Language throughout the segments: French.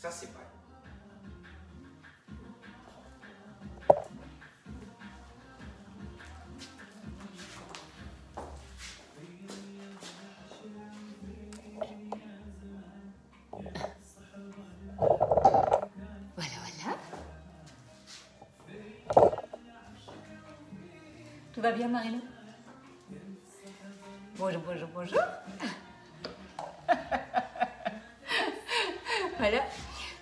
Ça, c'est pas. Voilà, voilà. Tout va bien, Marino? Bonjour, bonjour, bonjour. Voilà.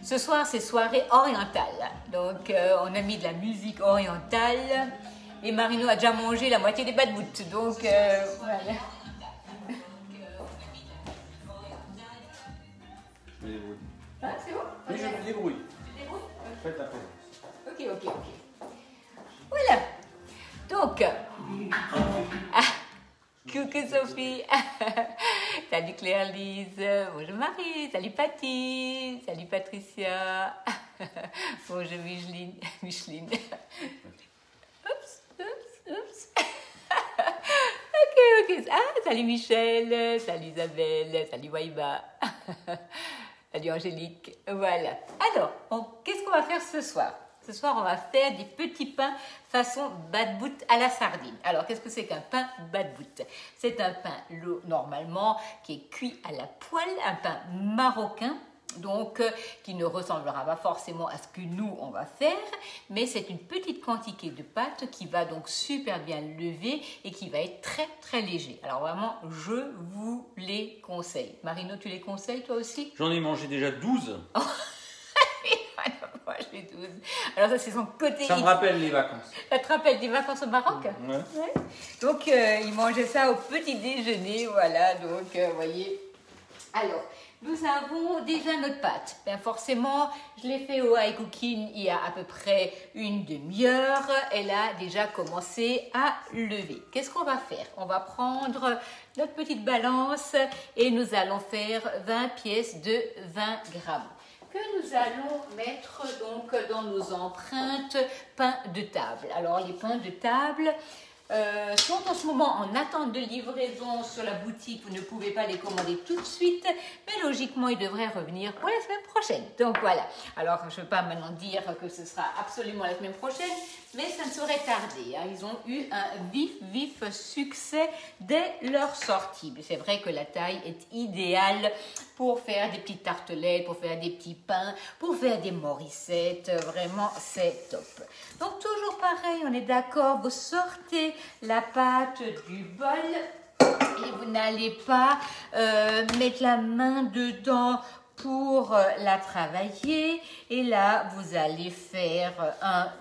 Ce soir, c'est soirée orientale. Donc, on a mis de la musique orientale. Et Marino a déjà mangé la moitié des bad-boots. Donc, voilà. Je me débrouille. Ah, c'est bon? Oui, je me débrouille. Tu te débrouilles? Faites la présence. Ok, ok, ok. Voilà. Donc, coucou Sophie. Salut Claire-Lise. Bonjour Marie. Salut Patty. Salut Patricia. Bonjour Micheline. Micheline. Oups, oups, oups. Ok. Ah, salut Michel. Salut Isabelle. Salut Waïba. Salut Angélique. Voilà. Alors, qu'est-ce qu'on va faire ce soir? Ce soir, on va faire des petits pains façon bad-boot à la sardine. Alors, qu'est-ce que c'est qu'un pain bad-boot? C'est un pain normalement qui est cuit à la poêle, un pain marocain, donc qui ne ressemblera pas forcément à ce que nous, on va faire, mais c'est une petite quantité de pâte qui va donc super bien lever et qui va être très, très léger. Alors vraiment, je vous les conseille. Marino, tu les conseilles toi aussi? J'en ai mangé déjà 12. Moi, j'ai 12. Alors ça, c'est son côté... Ça me rappelle les vacances. Ça te rappelle des vacances au Maroc? Ouais. Ouais. Donc, il mangeait ça au petit déjeuner, voilà, donc, vous voyez. Alors, nous avons déjà notre pâte. Bien, forcément, je l'ai fait au high cooking il y a à peu près une demi-heure. Elle a déjà commencé à lever. Qu'est-ce qu'on va faire? On va prendre notre petite balance et nous allons faire 20 pièces de 20 grammes. Que nous allons mettre donc dans nos empreintes pain de table. Alors les pains de table sont en ce moment en attente de livraison sur la boutique. Vous ne pouvez pas les commander tout de suite, mais logiquement ils devraient revenir pour la semaine prochaine. Donc voilà. Alors je ne vais pas maintenant dire que ce sera absolument la semaine prochaine, mais ça ne saurait tarder. Hein. Ils ont eu un vif succès dès leur sortie. C'est vrai que la taille est idéale pour faire des petites tartelettes, pour faire des petits pains, pour faire des morissettes. Vraiment, c'est top. Donc toujours pareil, on est d'accord, vous sortez la pâte du bol et vous n'allez pas mettre la main dedans pour la travailler. Et là, vous allez faire un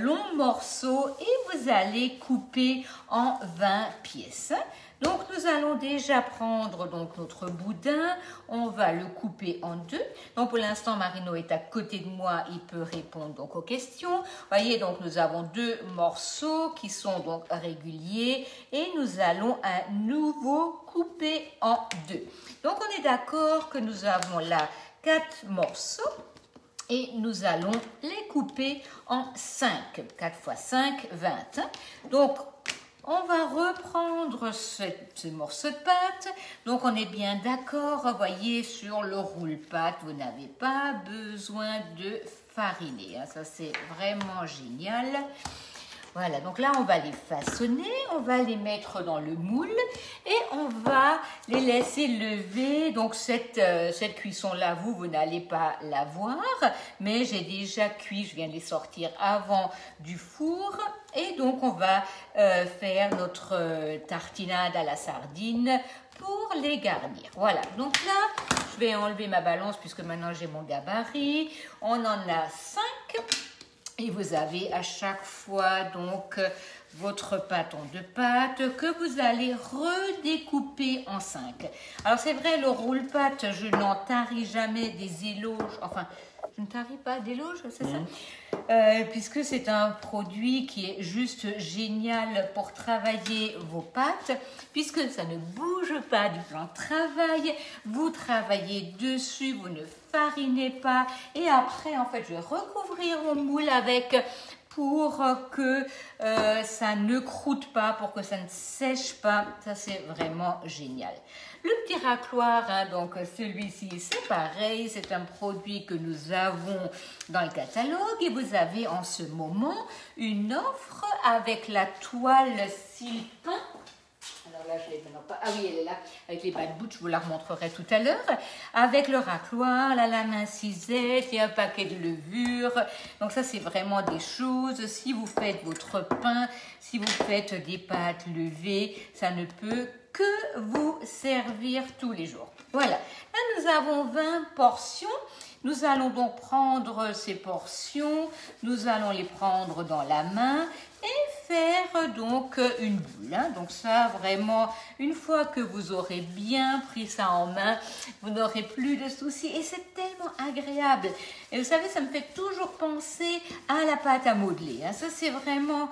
long morceau et vous allez couper en 20 pièces. Donc nous allons déjà prendre donc notre boudin, on va le couper en deux. Donc pour l'instant Marino est à côté de moi, il peut répondre donc aux questions. Voyez, donc nous avons deux morceaux qui sont donc réguliers et nous allons à nouveau couper en deux. Donc on est d'accord que nous avons là 4 morceaux. Et nous allons les couper en 5. 4 x 5, 20. Donc, on va reprendre ce morceau de pâte. Donc, on est bien d'accord. Vous voyez, sur le roule-pâte, vous n'avez pas besoin de fariner. Ça, c'est vraiment génial. Voilà, donc là, on va les façonner, on va les mettre dans le moule et on va les laisser lever. Donc, cette cuisson-là, vous n'allez pas la voir, mais j'ai déjà cuit, je viens de les sortir avant du four. Et donc, on va faire notre tartinade à la sardine pour les garnir. Voilà, donc là, je vais enlever ma balance puisque maintenant j'ai mon gabarit. On en a 5. Et vous avez à chaque fois donc votre pâton de pâte que vous allez redécouper en 5. Alors c'est vrai, le roule-pâte, je n'en tarie jamais des éloges, enfin je ne tarie pas d'éloges, c'est ça, puisque c'est un produit qui est juste génial pour travailler vos pâtes, puisque ça ne bouge pas du plan de travail, vous travaillez dessus, vous ne farinez pas, et après en fait je vais recouvrir mon moule avec pour que ça ne croûte pas, pour que ça ne sèche pas. Ça, c'est vraiment génial. Le petit racloir, hein, donc celui-ci, c'est pareil. C'est un produit que nous avons dans le catalogue. Et vous avez en ce moment une offre avec la toile Silpin. Alors là, je l'ai maintenant pas. Ah oui, elle est là, avec les bad boots, je vous la remontrerai tout à l'heure. Avec le racloir, la lame incisette et un paquet de levure. Donc ça, c'est vraiment des choses. Si vous faites votre pain, si vous faites des pâtes levées, ça ne peut que vous servir tous les jours. Voilà, là, nous avons 20 portions. Nous allons donc prendre ces portions, nous allons les prendre dans la main et faire donc une boule. Hein. Donc ça, vraiment, une fois que vous aurez bien pris ça en main, vous n'aurez plus de soucis et c'est tellement agréable. Et vous savez, ça me fait toujours penser à la pâte à modeler. Hein. Ça, c'est vraiment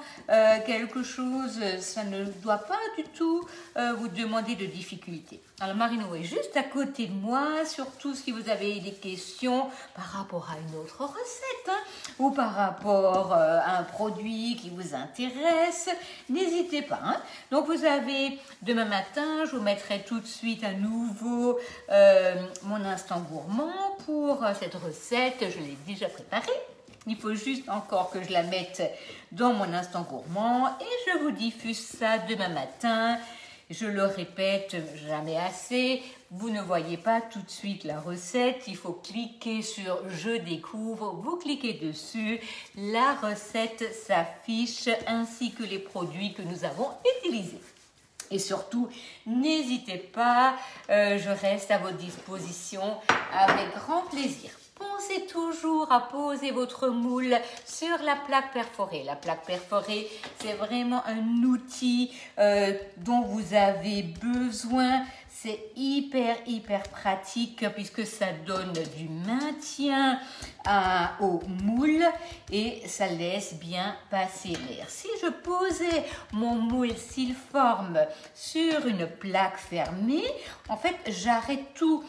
quelque chose, ça ne doit pas du tout vous demander de difficulté. Alors, Marino est juste à côté de moi, surtout si vous avez des questions par rapport à une autre recette hein, ou par rapport à un produit qui vous intéresse, n'hésitez pas. Hein. Donc, vous avez demain matin, je vous mettrai tout de suite à nouveau mon instant gourmand pour cette recette. Je l'ai déjà préparée. Il faut juste encore que je la mette dans mon instant gourmand et je vous diffuse ça demain matin. Je le répète jamais assez, vous ne voyez pas tout de suite la recette, il faut cliquer sur « Je découvre », vous cliquez dessus, la recette s'affiche ainsi que les produits que nous avons utilisés. Et surtout, n'hésitez pas, je reste à votre disposition avec grand plaisir. Pensez toujours à poser votre moule sur la plaque perforée. La plaque perforée, c'est vraiment un outil dont vous avez besoin. C'est hyper pratique puisque ça donne du maintien au moule et ça laisse bien passer l'air. Si je posais mon moule Silform sur une plaque fermée, en fait, j'arrête tout.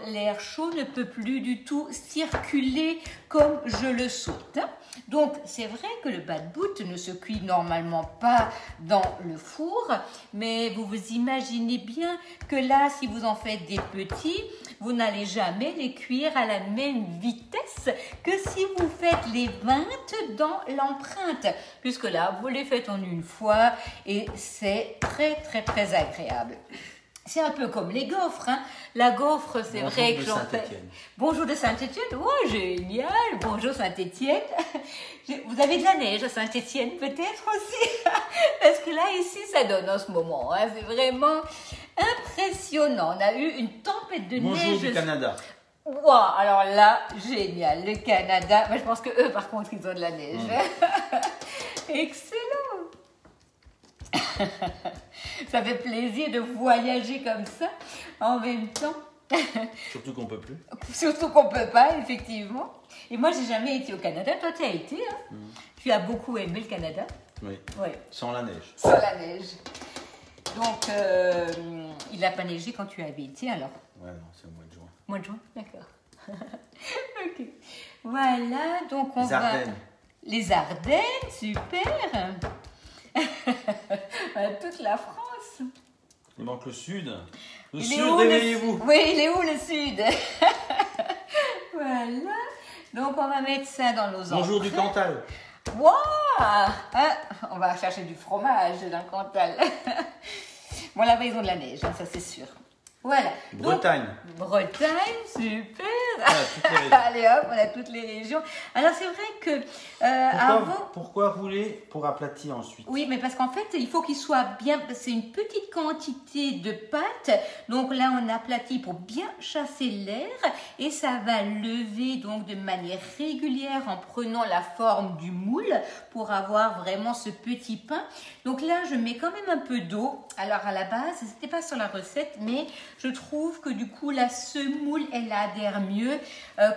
L'air chaud ne peut plus du tout circuler comme je le souhaite. Donc, c'est vrai que le bad boot ne se cuit normalement pas dans le four, mais vous vous imaginez bien que là, si vous en faites des petits, vous n'allez jamais les cuire à la même vitesse que si vous faites les 20 dans l'empreinte, puisque là, vous les faites en une fois et c'est très agréable. C'est un peu comme les gaufres. Hein. La gaufre, c'est vrai que j'en fais. Bonjour de Saint-Étienne. Oh, génial. Bonjour Saint-Étienne. Vous avez de la neige à Saint-Étienne peut-être aussi. Parce que là, ici, ça donne en ce moment. Hein. C'est vraiment impressionnant. On a eu une tempête de neige. Bonjour du Canada. Wow, alors là, génial. Le Canada. Moi, je pense que eux, par contre, ils ont de la neige. Excellent. Ça fait plaisir de voyager comme ça en même temps. Surtout qu'on peut plus. Surtout qu'on peut pas, effectivement. Et moi, j'ai jamais été au Canada. Toi, tu as été. Hein Tu as beaucoup aimé le Canada. Oui. Ouais. Sans la neige. Sans la neige. Donc, il n'a pas neigé quand tu avais été, alors. Ouais, non, c'est au mois de juin. Mois de juin, d'accord. Ok. Voilà, donc on Les Ardennes. Les Ardennes, super. Toute la France. Il manque le sud. Le Il sud, est où, réveillez-vous. Oui, il est où le sud? Voilà. Donc, on va mettre ça dans nos Bonjour entrées. du Cantal. Waouh hein, on va chercher du fromage dans le Cantal. Bon, là-bas, ils ont de la neige, hein, ça c'est sûr. Voilà. Bretagne. Donc, Bretagne, super. Toutes les régions. Allez hop, on a toutes les régions. Alors, c'est vrai que avant... Pourquoi rouler pour aplatir ensuite? Oui, mais parce qu'en fait, il faut qu'il soit bien... C'est une petite quantité de pâte. Donc là, on aplatit pour bien chasser l'air. Et ça va lever donc de manière régulière en prenant la forme du moule pour avoir vraiment ce petit pain. Donc là, je mets quand même un peu d'eau. Alors à la base, c'était pas sur la recette, mais je trouve que du coup, la semoule, elle adhère mieux.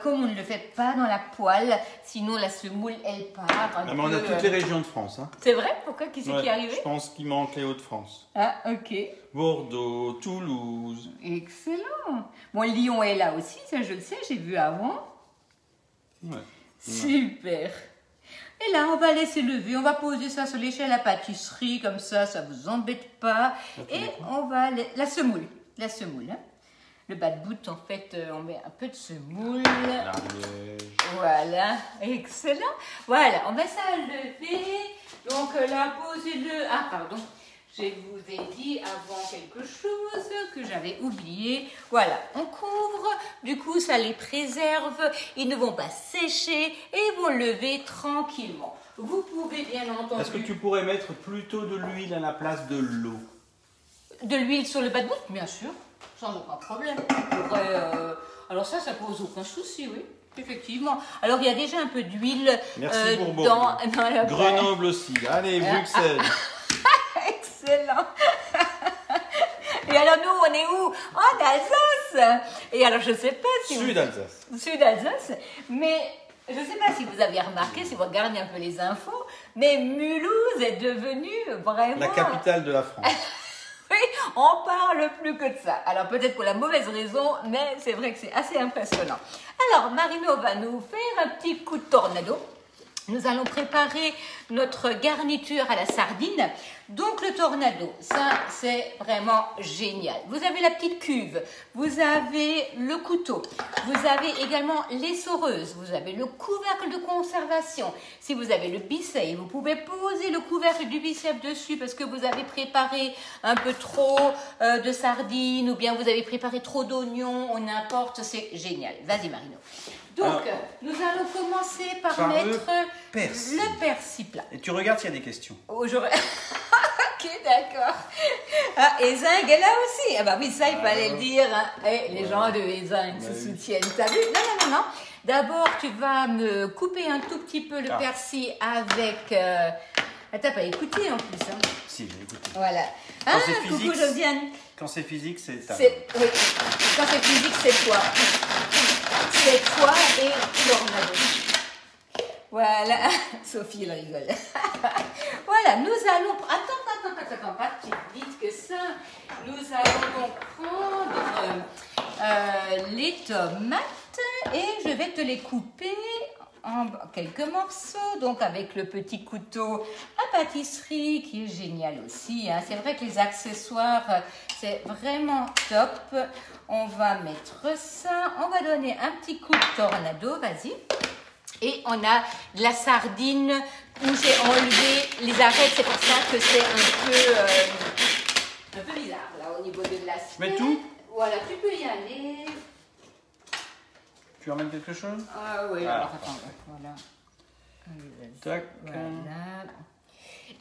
Comme on ne le fait pas dans la poêle. Sinon, la semoule, elle part. Mais on a toutes les régions de France. Hein. C'est vrai? Pourquoi? Qui c'est qui est arrivé? Je pense qu'il manque les Hauts-de-France. Ah, ok. Bordeaux, Toulouse. Excellent. Bon, Lyon est là aussi, ça je le sais, j'ai vu avant. Ouais. Super. Et là, on va laisser lever. On va poser ça sur l'échelle à pâtisserie, comme ça vous embête pas. Et on va... La semoule. La semoule, hein. Le bas de bout, en fait, on met un peu de semoule. Voilà, excellent. Voilà, on met ça à lever. Donc là, posez-le. Ah, pardon, je vous ai dit avant quelque chose que j'avais oublié. Voilà, on couvre. Du coup, ça les préserve. Ils ne vont pas sécher et ils vont lever tranquillement. Vous pouvez bien entendu... Est-ce que tu pourrais mettre plutôt de l'huile à la place de l'eau? De l'huile sur le bas de bout, bien sûr. Sans aucun problème. Alors ça pose aucun souci, oui, effectivement. Alors il y a déjà un peu d'huile dans la Grenoble aussi. Allez, Bruxelles. Excellent. Et alors nous, on est où? En Alsace. Et alors je sais pas si Sud-Alsace. Sud-Alsace, mais je ne sais pas si vous avez remarqué, si vous regardez un peu les infos, mais Mulhouse est devenue vraiment... La capitale de la France. Oui, on parle plus que de ça. Alors peut-être pour la mauvaise raison, mais c'est vrai que c'est assez impressionnant. Alors Marino va nous faire un petit coup de tornado. Nous allons préparer notre garniture à la sardine. Donc le tornado, ça c'est vraiment génial. Vous avez la petite cuve, vous avez le couteau, vous avez également l'essoreuse, vous avez le couvercle de conservation. Si vous avez le biceps, vous pouvez poser le couvercle du biceps dessus parce que vous avez préparé un peu trop de sardines ou bien vous avez préparé trop d'oignons ou n'importe, c'est génial. Vas-y Marino. Donc, nous allons commencer par mettre le persil plat. Et tu regardes s'il y a des questions. Oh, ok, d'accord. Ah, Ezing est là aussi. Ah bah oui, ça, il fallait le dire. Hein. Les gens de Ezing se soutiennent. T'as vu? Non. D'abord, tu vas me couper un tout petit peu le persil avec... Ah, t'as pas écouté en plus. Hein. Si, j'ai écouté. Voilà. Quand c'est physique, coucou Josiane. Quand c'est physique, c'est ta. Oui. Quand c'est physique, c'est toi. C'est toi et tornado. Voilà. Sophie, elle rigole. Voilà, nous allons... Attends, pas si vite que ça. Nous allons donc prendre les tomates et je vais te les couper en quelques morceaux, donc avec le petit couteau à pâtisserie qui est génial aussi. Hein. C'est vrai que les accessoires, c'est vraiment top. On va mettre ça, on va donner un petit coup de tornado, vas-y. Et on a de la sardine où j'ai enlevé les arêtes, c'est pour ça que c'est un peu bizarre là au niveau de l'assiette. Mets tout? Voilà, tu peux y aller. Tu ramènes quelque chose? Ah oui, alors attends, voilà. Tac. Voilà.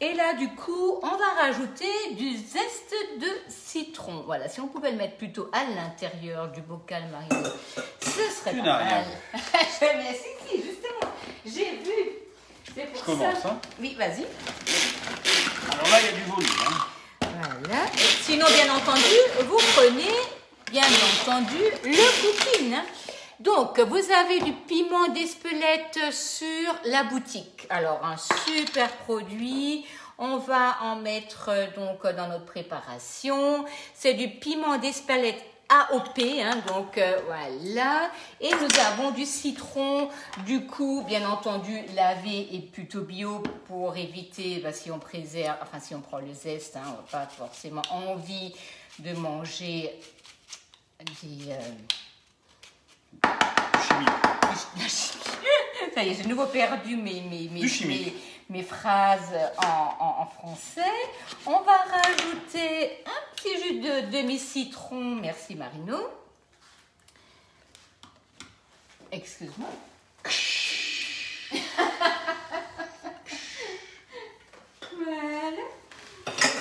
Et là, du coup, on va rajouter du zeste de citron. Voilà, si on pouvait le mettre plutôt à l'intérieur du bocal, Marino, ce serait pas mal. Mais si, justement, j'ai vu. C'est pour ça. Je commence, hein? Oui, vas-y. Alors là, il y a du volume, hein? Voilà. Et sinon, bien entendu, vous prenez, bien entendu, le cooking. Donc, vous avez du piment d'Espelette sur la boutique. Alors, un super produit. On va en mettre donc dans notre préparation. C'est du piment d'Espelette AOP, hein, donc voilà. Et nous avons du citron, du coup, bien entendu, lavé et plutôt bio pour éviter, si on préserve, enfin si on prend le zeste, hein, on n'a pas forcément envie de manger des... Ça y est, j'ai de nouveau perdu mes phrases en français. On va rajouter un petit jus de demi-citron. Merci Marino. Excuse-moi. Voilà.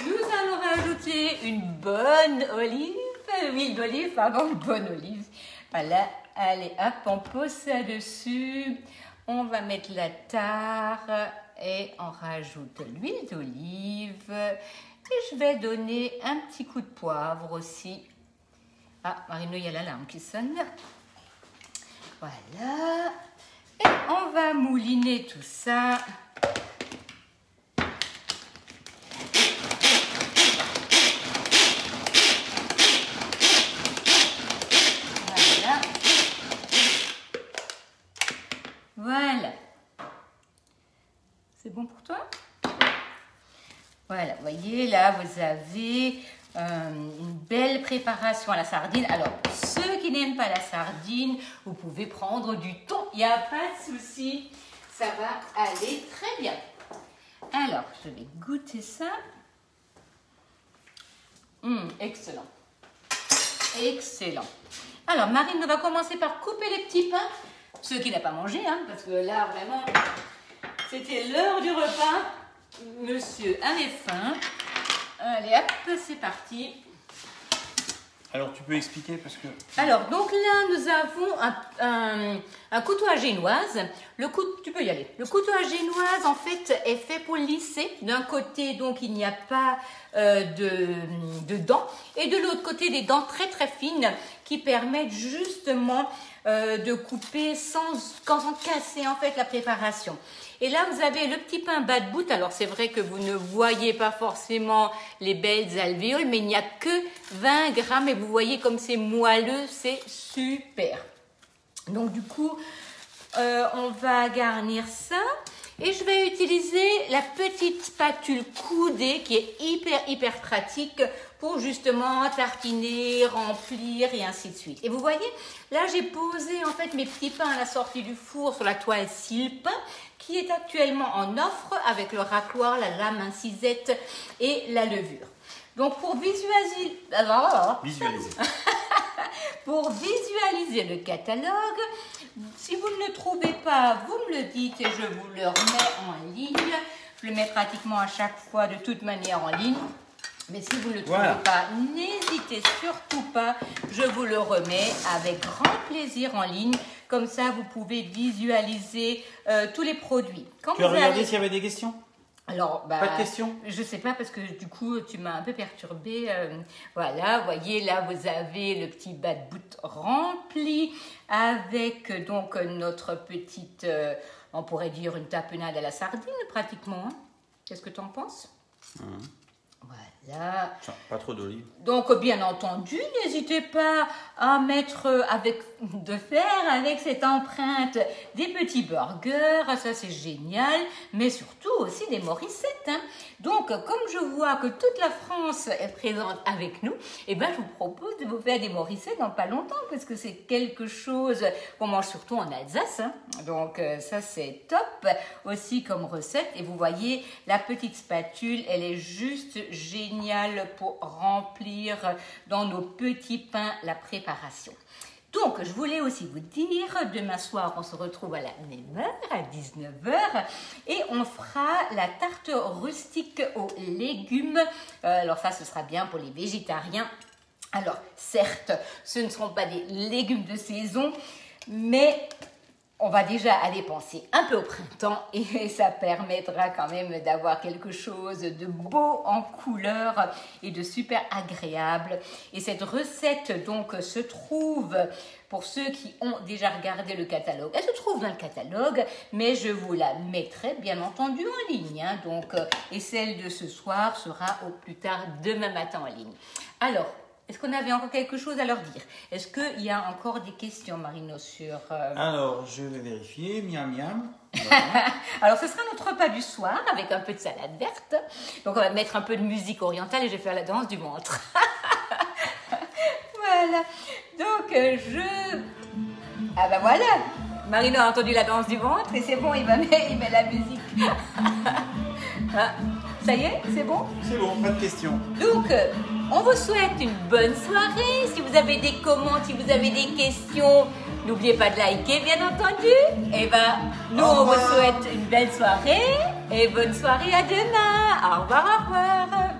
Nous allons rajouter une bonne huile d'olive, pardon, une bonne olive. Voilà. Allez, hop, on pose ça dessus. On va mettre la tare et on rajoute l'huile d'olive. Et je vais donner un petit coup de poivre aussi. Ah, Marino, il y a l'alarme qui sonne. Voilà. Et on va mouliner tout ça. Voilà. C'est bon pour toi? Voilà, vous voyez, là, vous avez une belle préparation à la sardine. Alors, ceux qui n'aiment pas la sardine, vous pouvez prendre du thon. Il n'y a pas de souci. Ça va aller très bien. Alors, je vais goûter ça. Excellent. Excellent. Alors, Marine va commencer par couper les petits pains. Ceux qui n'ont pas mangé, hein, parce que là, vraiment, c'était l'heure du repas. Monsieur avait faim. Allez, hop, c'est parti. Alors, tu peux expliquer parce que... Alors, donc là, nous avons un couteau à génoise. Tu peux y aller. Le couteau à génoise, en fait, est fait pour lisser. D'un côté, donc, il n'y a pas de dents. Et de l'autre côté, des dents très, très fines qui permettent justement de couper sans casser, en fait, la préparation. Et là, vous avez le petit pain bas de bout. Alors, c'est vrai que vous ne voyez pas forcément les belles alvéoles, mais il n'y a que 20 grammes. Et vous voyez comme c'est moelleux, c'est super. Donc, du coup, on va garnir ça. Et je vais utiliser la petite spatule coudée qui est hyper pratique pour justement tartiner, remplir et ainsi de suite. Et vous voyez, là j'ai posé en fait mes petits pains à la sortie du four sur la toile Silpain qui est actuellement en offre avec le racloir, la lame incisette et la levure. Donc pour visualiser le catalogue, si vous ne le trouvez pas, vous me le dites et je vous le remets en ligne. Je le mets pratiquement à chaque fois de toute manière en ligne. Mais si vous ne le trouvez pas, n'hésitez surtout pas. Je vous le remets avec grand plaisir en ligne. Comme ça, vous pouvez visualiser tous les produits. Tu as regardé s'il y avait des questions? Alors, pas de questions? Je sais pas parce que du coup, tu m'as un peu perturbée. Voilà, vous voyez, là, vous avez le petit bas de bout rempli avec donc notre petite, on pourrait dire une tapenade à la sardine pratiquement. Hein. Qu'est-ce que tu en penses? Voilà. Pas trop d'olive. Donc, bien entendu, n'hésitez pas à mettre avec cette empreinte des petits burgers. Ça, c'est génial. Mais surtout aussi des morissettes. Hein. Donc, comme je vois que toute la France est présente avec nous, eh ben, je vous propose de vous faire des morissettes dans pas longtemps parce que c'est quelque chose qu'on mange surtout en Alsace. Hein. Donc, ça, c'est top aussi comme recette. Et vous voyez, la petite spatule, elle est juste géniale pour remplir dans nos petits pains la préparation. Donc, je voulais aussi vous dire, demain soir, on se retrouve à la même heure, à 19h, et on fera la tarte rustique aux légumes. Alors ça, ce sera bien pour les végétariens. Alors, certes, ce ne seront pas des légumes de saison, mais on va déjà aller penser un peu au printemps et ça permettra quand même d'avoir quelque chose de beau en couleur et de super agréable. Et cette recette donc se trouve, pour ceux qui ont déjà regardé le catalogue, elle se trouve dans le catalogue, mais je vous la mettrai bien entendu en ligne. Hein, donc, et celle de ce soir sera au plus tard demain matin en ligne. Alors, est-ce qu'on avait encore quelque chose à leur dire? Est-ce qu'il y a encore des questions, Marino, sur... Alors, je vais vérifier. Miam, miam. Voilà. Alors, ce sera notre repas du soir avec un peu de salade verte. Donc, on va mettre un peu de musique orientale et je vais faire la danse du ventre. Voilà. Donc, Ah ben voilà. Marino a entendu la danse du ventre et c'est bon, il met la musique. Ah, ça y est, c'est bon? C'est bon, pas de questions. Donc, on vous souhaite une bonne soirée. Si vous avez des commentaires, si vous avez des questions, n'oubliez pas de liker, bien entendu. Et ben, nous, on vous souhaite une belle soirée et bonne soirée à demain. Au revoir, au revoir.